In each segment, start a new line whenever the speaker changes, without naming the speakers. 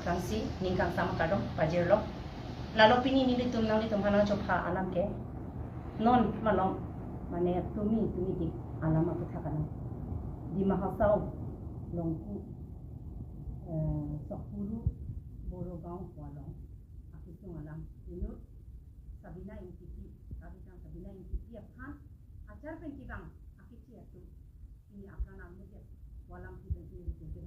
kangsi ningkang sama kadong pajir lo lalu pini nilitum halang coba alam ke non malong mane tumi di alam apa thakana di mahasau longku sokulu borogao walong aku tu alam ini Sabina Intiti Sabina Intiti apkan ajar penkibang aku cia tu ini akan amu dia walam kita ini kita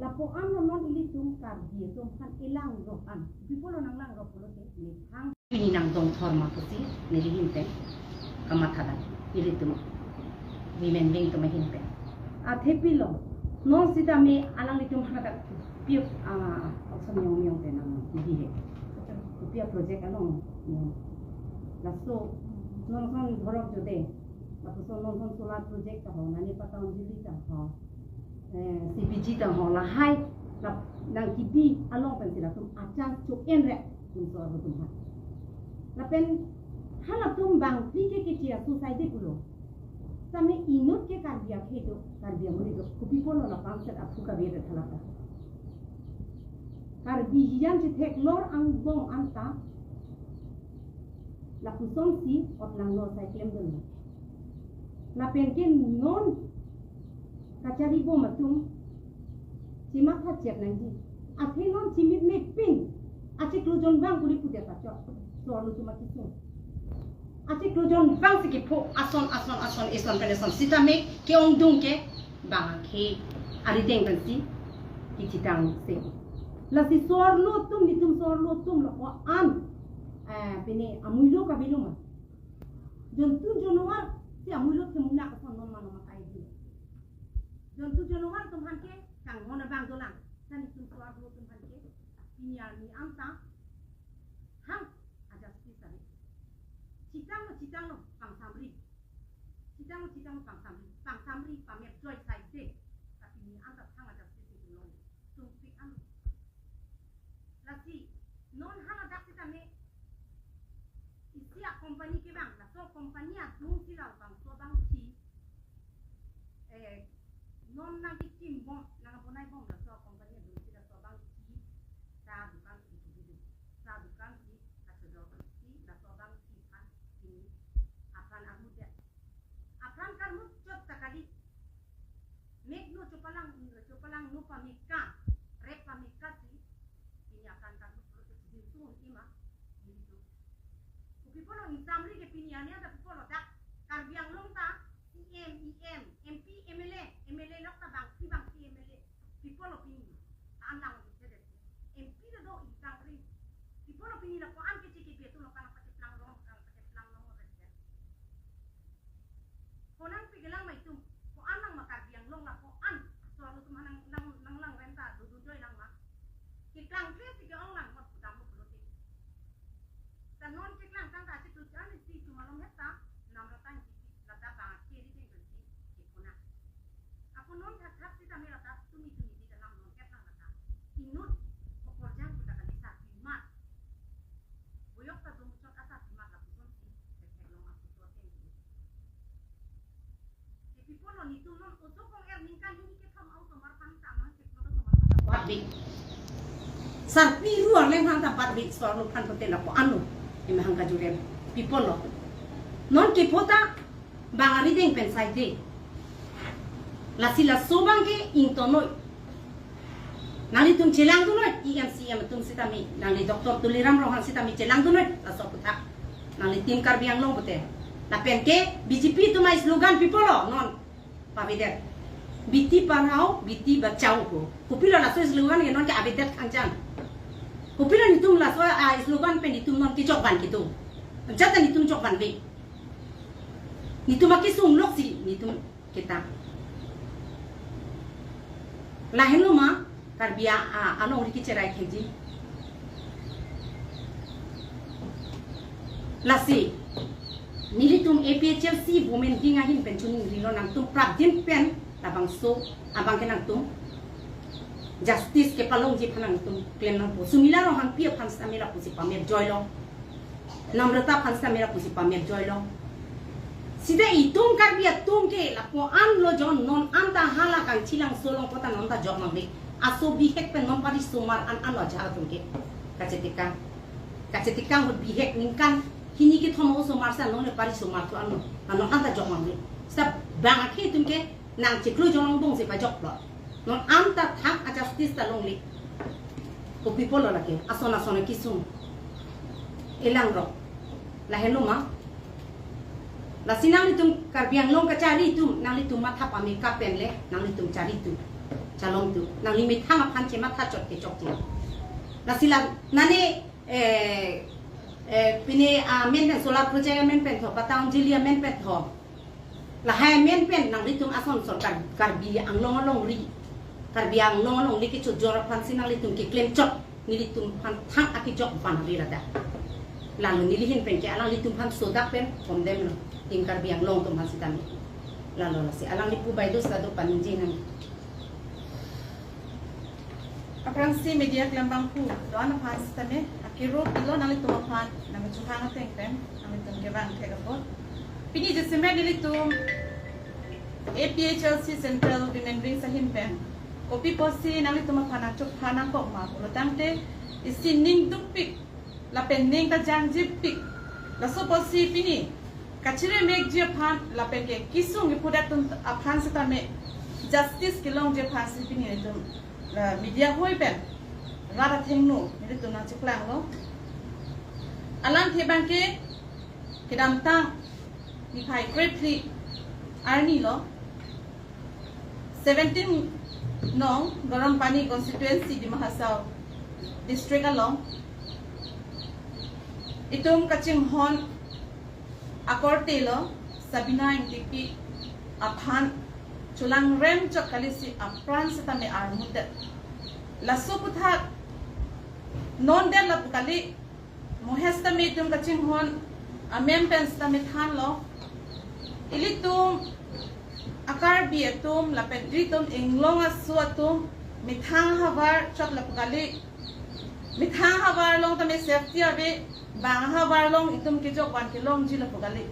lapoan non ili tungkar dia tungkan ilang rohan bipolo nang lang ropolo te ni hang ini nang dong thorma pusi ni hinte kamathadan ili tum women being to mahinte a thepilo non sita me alang litum hata piu osam yong te nang di he pia project along laso non kon dhorok jode laso non solar project ho nani pataon dili ta ho CPG ta ho la hai la nang kibi along pen sila tum acha chu en re tum so ro tum ha la pen hala tum bang pri ke tia society kulo tame inut ke kardia phedo kardia muni do kupi polo la pangset apu ka be thala ta karbi hian che thek lor ang bong anta la kusong si ot lang no sai klem don la pen ke non kacari bo matum simak hacet nanti akhir non simit me pin acik lujon bang kuli pude kacok soal lu cuma kisung acik lujon bang sikipo ason eson peneson sita me ke ong dung ke bang ke ari deng kan si kicitang se la si soal lu tum ni tum soal lu tum lo an pene amulo ka biluma jontu jonowar si amulo ke muna ka son non mano makai di jontu jonowar tumhan ke kang hona bang dolang san tum soal lu tumhan ke pinyal ni amta hang ada spisari citang lo pang samri pamer joy sai de tapi ni amta hang ada spisari non tum pi am lasi non hang ada spisari isia company ke bang la so company a tung sila bang so bang si non na kim bom na bonai bom la so company a tung sila so bang si sa bukan itu sa bukan si atau si la so bang si kan ini akan aku dia akan kamu cop sekali make no copalang no pamika rep pamika si ini akan kamu proses itu ima itu pipolo ni samri ke piniania da pipolo dak karbiang longta MP MLA lokta bang MLA pipolo pini anang sede MP da do samri pipolo pini la ko an ke chiki pe tu no kana pati plang long rete konang pigelang mai tum ko anang makarbiang long la ko an so lu tum nang lang renta du joy lang ma ki klang ke ti ke ong lang mo dam mo proti dan non ke klang tang ta ti tu jan ti tu malom heta nam ratan ti la da ba ke ri te gun ti kona aku non thak thak ti ta me la ta tu mi ti ta nam non ke tang ta inut ko porjan ku ta ka disa mat boyok ta dum chot asa ti mat la ku son ti te long aku to te e pipolo ni tu non oto kong ningkan ni ke tham auto mar pan ta ma ke to mar pa sarpi ruang leng hang ta pat bit so lu pan ko te la ko anu ima hang kajuren pipolo non ke pota bangari deng pensai de la sila sobang ke intonoi nali tum chelang tu noi EMCM tum sitami nali doktor tuliram rohan sitami chelang tu noi la so putak nali tim karbiang long bote la penke BJP tu mai slogan pipolo non pavidet biti parhau biti bachau ko kupilo la so slogan ke non ke abidet kanjang kupilo ni tum la so slogan pen ni tum non ki jok ban kitu jata ni tum jok ban be ni tum ki sum lok si ni tum kita la helo ma karbia ano uri ki cerai kheji la si nili tum APHLC women dinga hin penchuning rilo nang tum prabdin pen tabang so abang ke nang tum justice ke palong ji phanang tum claim nang po sumila ro han pia phan samira pusi pamer joylo namrata phan samira pusi pamer joylo sida itum karbia tum ke la ko an lo jon non anta hala kang chilang solong pota non ta jok mang be aso bihek pen non pari sumar an lo jal tungke kacetikang hot bihek ningkan hini ki thomo sumar sa long ne pari sumar tu an anta jok mang ni sa bang akhe tungke nang chiklu jong bong se pa jok lo non anta thak a justice ta long li ko people lo lake asona kisum elang ro la heluma la sinang litum karbiang long kacari tu nang litum matha pami kapen le nang litum cari tu calong tu nang limit hama panche matha chot ke chok tu la sila nane pine men pen solar project men pen tho patang jilia men pen tho la hai men pen nang litum ason sor karbi ang long ri karbiang long li ki chot jora pan sinang litum ke claim chot ni litum pan thang aki jok pan ri rada lalu nilihin pen ke alang litum pan sodak pen from them no tingkar biang long tum hasitan lalu nasi alang lipu baidos lado paninjinan
Aprang si media klambang pu doan apa sistemnya akiru ilo nang litum apa nang cuhang ateng tem nang litum kebang kegapot pini jesime litum APHLC Central Remembering Sahim pen kopi posi nang litum apa nak cuhang kok ma kulo tamte isi ning dupik la penning ta jangjip pik la so posi pini kacire meg je phan la penge kisung gi pudat tun aphan seta me justice kilong je phan si pini tum la media hoi pen rara thengnu ni tu na chiklang lo alam the bangke kidam tang ni phai greatly arni lo 17 no garam pani constituency di Mahasau district along itum kaching hon akorte lo Sabina NTP aphan chulang rem chok kalisi apran setame armudet laso putha non der la kali mohesta me tum kaching hon amem pen stame than lo ilitum akar bi atum la pedri tum inglonga suatum mithang havar chok la kali mithang havar long tame safety ave bang havar long itum ki jok wan ki long jila kali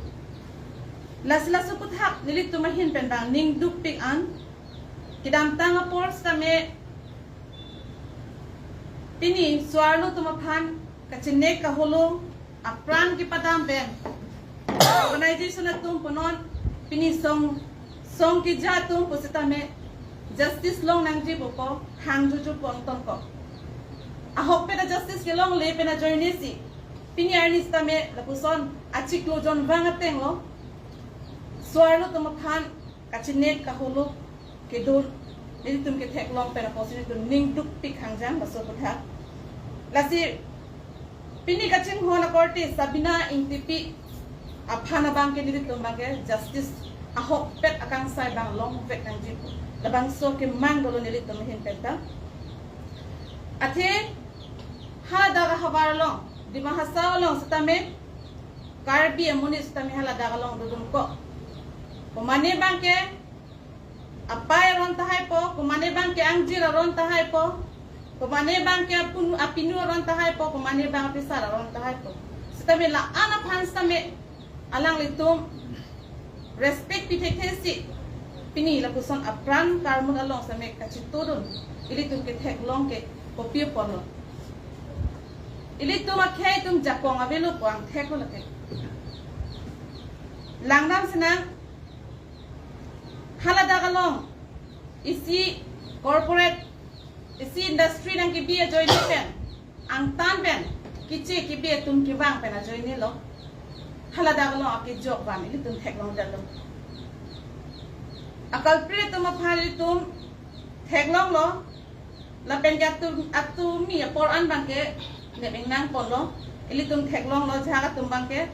las putha nilit tumahin pen bang ning duk pik an kidam tanga pors tame pini swarlo tumaphan kachine ka holo apran ki padam ben organization atum ponon pini song ki jatum positame justice long nang ji boko hang juju ponton ko ahok pe justice ke long le pe na joinesi pini arnis tame lapuson achiklo jon vangateng lo swarlo tumaphan kachine ka holo ke dor ni tum ke thek long pe na posini tum ning duk pik hangjang baso putha lasi pini kaching hona korte Sabina NTP aphana bang ke ni tum bang ke justice ahok pet akang sai bang long pet nang jip labang so ke mang dolo ni tum hin peta athe ha daga habar long di Mahasau long setame karbi amuni setame hala daga long dudum ko kumane bangke apai ron tahai po kumane bangke angjir ron tahai po kumane bangke apinu ron tahai po kumane bang pisar ron tahai po setame la ana phan stame alang litum respect pithekhesi pini la puson apran karmun along same kachitodun ilitum ke thek long ke kopi polo ilitum akhai tum jakong avelu pang thek lo ke langnam senang halada galong isi corporate isi industry nang kibiya join pen ang tan pen kichi kibiya tum kibang pen a join lo halada galong aki job ban ili tum thek long dalo akal pre tum aphali tum thek long lo la pen ga tum mi por an bangke ne beng nang pon lo ili tum thek long lo jaga tum bangke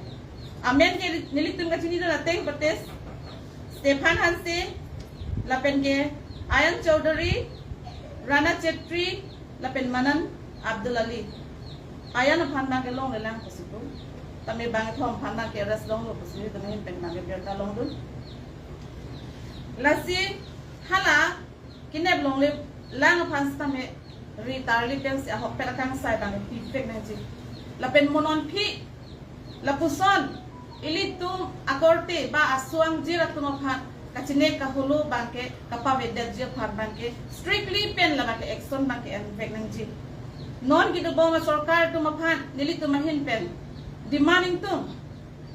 amen ke nili tum ga chini la teng pates Stefan Hansi, lapen ke Ayan Chaudhary, Rana Chetri, lapen Manan Abdul Ali. Ayan aphan ke long lelang posibu. Tami bang thom phan ke ras long lo posibu tami pen na ke berta long dun. Lasi hala kineb long le lang aphan tami ritarli pen se ahok pelakang sai bang perfect na ji. Lapen monon phi lapuson ilitum akorte ba aswang jira tumaphan kacine kahulu bangke kapawet dia par bangke strictly pen la bangke action bangke en vegnangji non gitu bonga sarkar tu maphan nili tu mahin pen demanding tu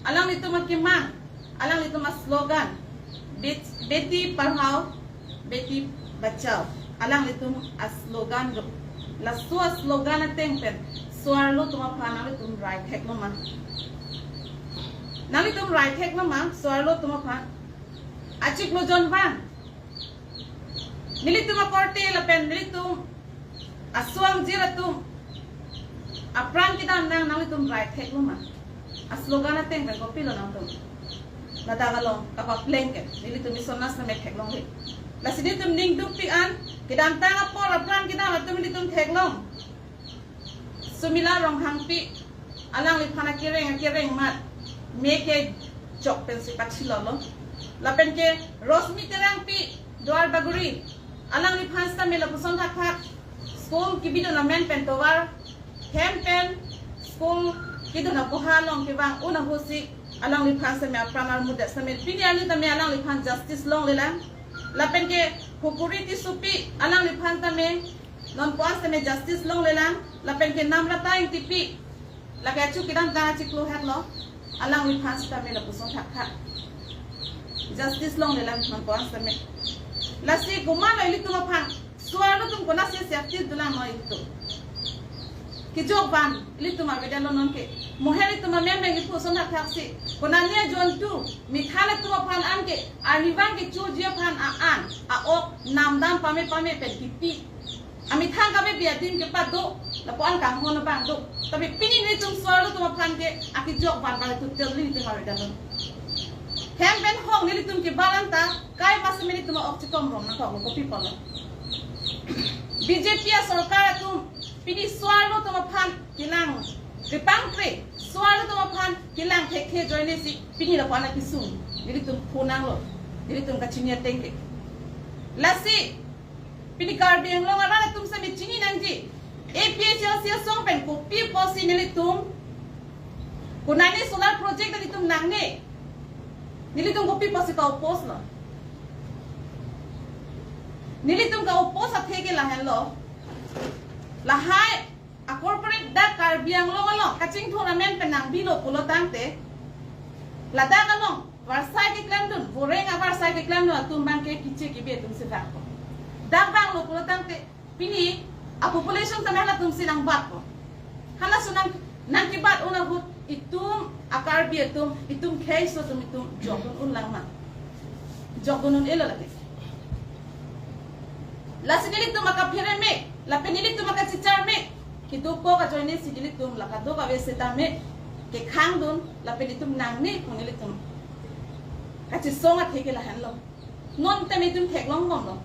alang itu makimang alang itu mas slogan beti parhao beti bachao alang itu as slogan la suas slogan ateng pen suarlo tu maphan nali tu right hack no man nali tu right hack no man suarlo tu maphan Acik lo John Van nili tu makorte la pen nili tu aswang jira tu apran kita nang nali tu right hack no man aslogan ateng pen kopi lo nang tu nadagalong kapag plengke nili tu misonas na mek long he la sini tu ning dupi an kidam tanga por apran kita la tu nili tu long sumila rong hangpi alang li phana kireng mat meke chok pen si pachilo lo lapen ke rosmi terang pi doar baguri alang li phansta mela puson thak school kibido na men pen towar pen school kido na buhalong ke bang una husi alang li phansta me apramar muda samet pini ali ta me alang li phan justice long lela lapen ke hukuri ti supi alang li phanta me non puas me justice long lela lapen ke namra ta ing tipi la ka chu kidam ta chiklo hat lo alang li phansta me la puson thak justice long le lang man ko answer me la si gumalo ili tu mapang sualo tum ko na si safety dulang mo ito ki jog ban ili tu ma bedalo non ke moheli tu ma membe ngi puso na taxi ko na nia jon tu mi khala tu mapang an ke ani bang ke chu jia pan an a ok nam dam pame pe pipi ami thang ka be bia din ke pa do la po an kang ho na bang do tabi pini ni tum sualo tu mapang ke aki jog ban ba tu tel ni tu ma bedalo Hemben hong nili tum ki balanta kai mas minit tum ok chikom rom na ko kopi pala BJP sarkar tum pidi swalo tum phan kilang ripang pre swalo tum phan kilang thekhe joine si pidi la pana kisum nili tum phunang lo nili tum ka chinia tengke lasi pidi kar biang lo ngara tum sa mi chini nangji APHL sia song pen kopi posi nili tum kunani solar project nili tum nangne Nilitung kopi pasi ka opos lo. Nilitung ka opos at hege lahan lo. Lahai a corporate da karbiang lo malo kaching tournament penang bilo pulo tangte. Lada kalong warsai ke klam dun voreng a warsai ke klam dun tumbang ke kiche ki be tum sedang ko. Da bang lo pulo tangte pini a population tamela tum sinang bat ko. Hala sunang nang kibat una hut itum akar biatum itum case so tum itum jogun ulang ma jogun un elo lagi la sinili tum akaphere me la penili tum akachichar me kitu ko ka joine sidili tum la kado ka veseta me ke khang dun la penitum nang ne kunili tum kachi songa theke la hanlo non temi tum theklong mom lo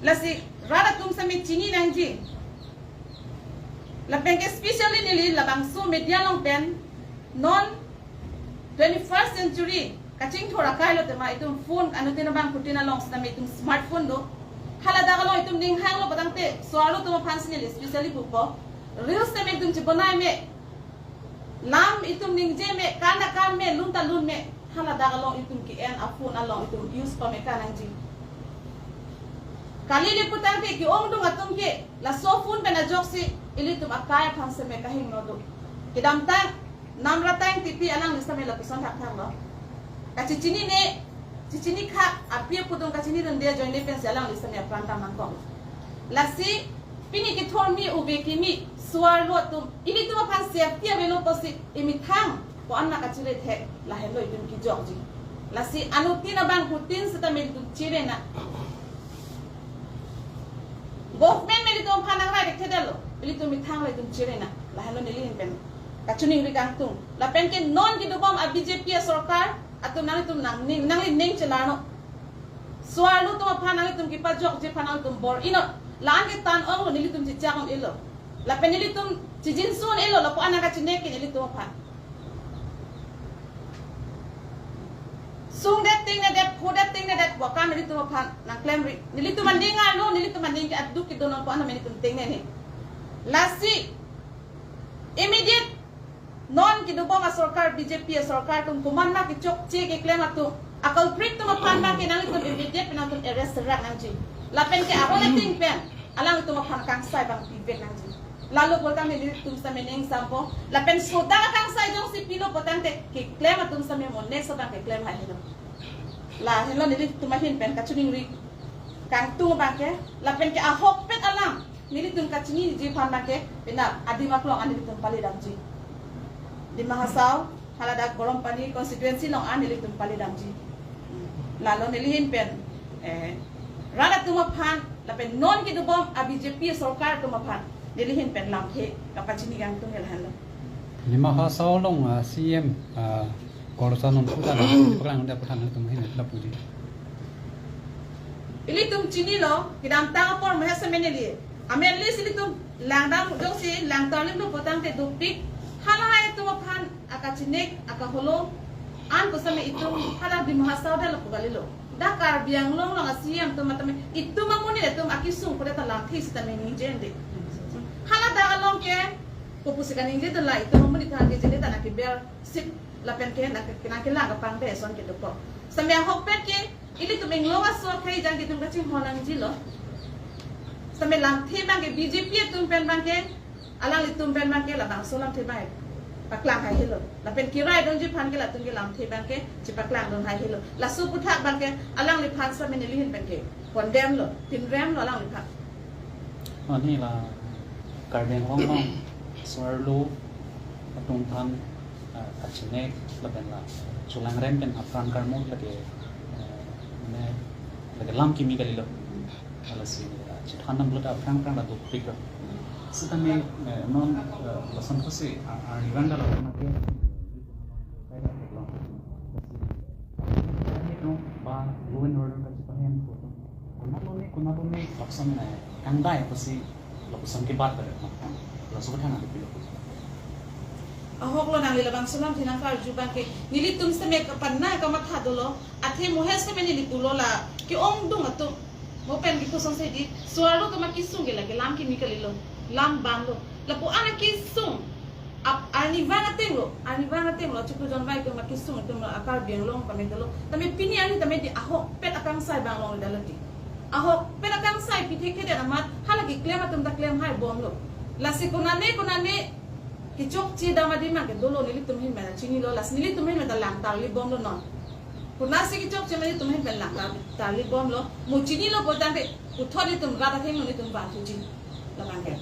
la si rada tum sami chini nangji Lapeng ke especially nili labang so media long pen non 21st century kaching thora kai lo tema itum phone anu tina bang putina long sa itum smartphone do hala daga lo itum ning hang lo badang te swalo tuma fans nili especially buko reels te me itum chibanai me lam itum ning je me kana kam me lunta lun me hala daga lo itum ki en a phone along itum use pa me kanang ji kali li putang te ki ong dung atum ke la so phone bena joksi ili tum akaya phang se me kahing no do kidam tang namra tang tipi alang nista me la pison thak thang lo ka chichini ne chichini kha apia pudong ka chini ren dia join ne pen se alang nista me pranta man ko lasi pini ki thor mi ube ki mi suar lo tum ili tum phang safety avelo posi imi thang ko anna ka chire the la hello itum ki jogji lasi anu tina bang putin se ta me tum chire na government me tum phanang ra dekhe delo ili tum mithang lai tum chire na la hello nili pen kachuni ri kang tum la pen ke non ki dubam a BJP sarkar atum nang tum nang li ning chelano swalu tum phanang tum ki pa jok je phanang tum bor ino lan ke tan ong nili tum chi chang ilo la pen nili tum chi jin sun ilo la po anaka chine ke nili tum phan sung that thing that for that thing that wa kam nili tum phan nang claim ri nili tum mandinga no nili tum manding ke adu ki donon po ana nili tum ting ne ni lasi immediate non ki do bom sarkar BJP sarkar tum kuman ma ki chok che ke claim atu akal prik tum pan ma ke nang tum immediate pen tum arrest rak nang ji la pen ke awal ting pen alang tum pan kang sai bang pivek nang ji lalu bolta me tum sa meneng sampo la pen soda kang sai jong si pilo potante ke claim tum sa me mon next bang ke claim ha hello la hello ni tum hin pen ka chuning ri kang tu bang ke la pen ke ahok pet alang ni tum ka chini ji pan ma ke pena adi ma klong ani tum pali dam ji di Mahasau halada Gorom Pani constituency long an nili tum pali damji lalo nilihin pen rada tuma phan la pen non ki dubom a BJP sarkar tuma phan nilihin pen lam the kapachini gang tum hel hal
di Mahasau long CM Gorsanon putan paglang nda putan tum hin la puji
ili tum chini lo kidam tang por meha semeneli amen li sili tum langdam jong si lang talim lo potang te dupik halahai tuma phan akachinek akaholo an ko same itu hala di Mahasau da lo galilo dakar biang long long asiam tuma tame itu mamuni le tum akisung ko ta lang this tame ni jende hala da along ke ko pusikan ni de la itu mamuni ta ke jende ta na ke ber sip la pen ke na ke la ka pang de son ke do ko same hok pet ke ili tum eng lowa so khai jang ke tum ka ching honang ji lo same lang the bang ke BJP tum pen bang ke alang litum pen bang ke la bang so lam the bai paklang hai hilo la pen kirai don ji phan ke la tum ke lam the bang ke chi paklang don hai hilo la su puthak bang ke alang li phan sa men li hin pen ke kon dem lo tin rem lo alang li phan
ani la garden hong hong swarlu atung than achne la ben la chulang rem pen afran karmo la ke ne la ke lam kimi ka lilo ala si chi thanam lo ta afran kan la do pik Sitame non lasan kasi arivanda la na ke kaya lang ito ba ruin order ka sa pahen ko kuna to me option na kanda hai kasi lokusan ke baat kare la subha na dipilo
ahok lo nang lilabang sulam tinang kar jubang ke nili tum sa me kapanna ka matha dolo athe mohe sa me nili tulo la ki ong dung atu mo pen ki kusong se di suaro to makisung ge lagi lam ki mikalilo lam banglo la po ana kisung ani vana tenglo chuku jon vai ko makisung to akar biang long kami dalo tame pini ani tame di ahok pet akang sai bang long dalati ahok pet akang sai pithe ke de amat halagi claim atum ta claim hai bom lo la se kunane ki chok chi dama di ma ke dolo nili tum hin mena chini lo las nili tum hin mena lang tar li bom lo non kunasi ki chok chi mena tum hin mena lang tar li bom lo mu chini lo potante uthori tum rada theng lo ni tum ba tu chi la bang ke